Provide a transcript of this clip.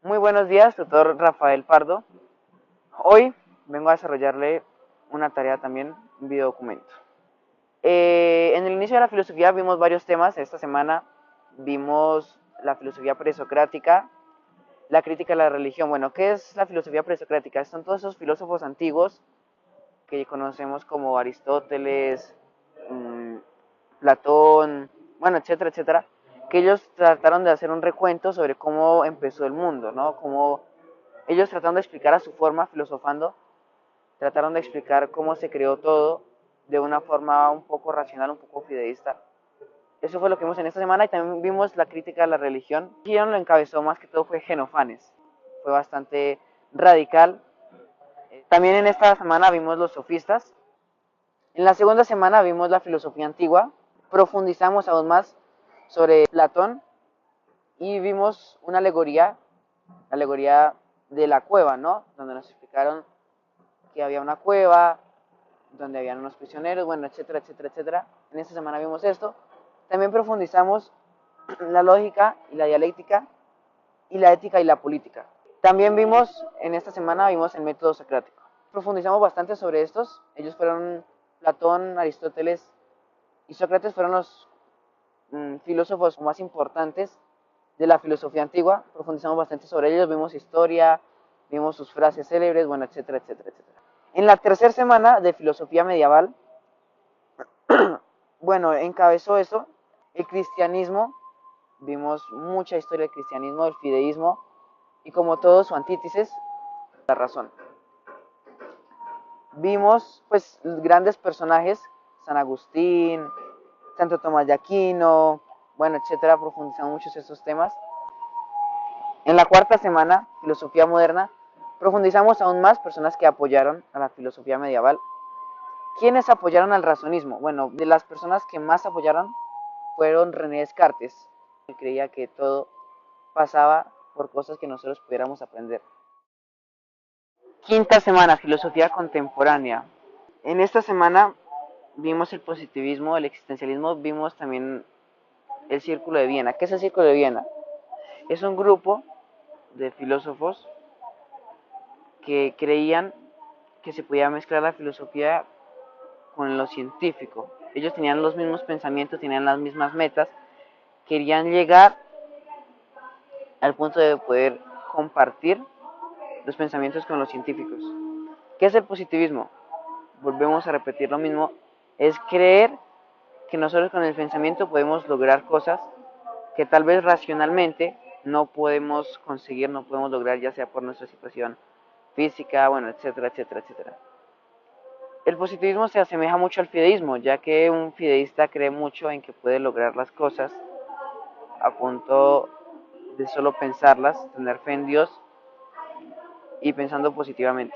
Muy buenos días, tutor Rafael Pardo. Hoy vengo a desarrollarle una tarea también, un videodocumento. En el inicio de la filosofía vimos varios temas. Esta semana vimos la filosofía presocrática, la crítica a la religión. Bueno, ¿qué es la filosofía presocrática? Son todos esos filósofos antiguos que conocemos como Aristóteles, Platón, bueno, etcétera, etcétera, que ellos trataron de hacer un recuento sobre cómo empezó el mundo, ¿no? Cómo ellos trataron de explicar a su forma, filosofando, trataron de explicar cómo se creó todo de una forma un poco racional, un poco fideísta. Eso fue lo que vimos en esta semana y también vimos la crítica a la religión. Quien lo encabezó más que todo fue Genofanes. Fue bastante radical. También en esta semana vimos los sofistas. En la segunda semana vimos la filosofía antigua. Profundizamos aún más sobre Platón y vimos una alegoría, la alegoría de la cueva, ¿no? Donde nos explicaron que había una cueva, donde habían unos prisioneros, bueno, etcétera, etcétera, etcétera. En esta semana vimos esto. También profundizamos la lógica y la dialéctica y la ética y la política. También vimos, en esta semana vimos el método socrático. Profundizamos bastante sobre estos. Ellos fueron Platón, Aristóteles y Sócrates fueron los filósofos más importantes de la filosofía antigua. Profundizamos bastante sobre ellos, vimos historia, vimos sus frases célebres, bueno, etcétera, etcétera, etcétera. En la tercera semana de filosofía medieval, bueno, encabezó eso, el cristianismo, vimos mucha historia del cristianismo, del fideísmo, y como todo su antítesis, la razón. Vimos pues grandes personajes, San Agustín, Santo Tomás de Aquino, bueno, etcétera, profundizamos muchos esos temas. En la cuarta semana, filosofía moderna, profundizamos aún más personas que apoyaron a la filosofía medieval. ¿Quiénes apoyaron al razonismo? Bueno, de las personas que más apoyaron fueron René Descartes. Él creía que todo pasaba por cosas que nosotros pudiéramos aprender. Quinta semana, filosofía contemporánea. En esta semana vimos el positivismo, el existencialismo, vimos también el Círculo de Viena. ¿Qué es el Círculo de Viena? Es un grupo de filósofos que creían que se podía mezclar la filosofía con lo científico. Ellos tenían los mismos pensamientos, tenían las mismas metas, querían llegar al punto de poder compartir los pensamientos con los científicos. ¿Qué es el positivismo? Volvemos a repetir lo mismo, es creer que nosotros con el pensamiento podemos lograr cosas que tal vez racionalmente no podemos conseguir, no podemos lograr, ya sea por nuestra situación física, bueno, etcétera, etcétera, etcétera. El positivismo se asemeja mucho al fideísmo, ya que un fideísta cree mucho en que puede lograr las cosas a punto de solo pensarlas, tener fe en Dios y pensando positivamente.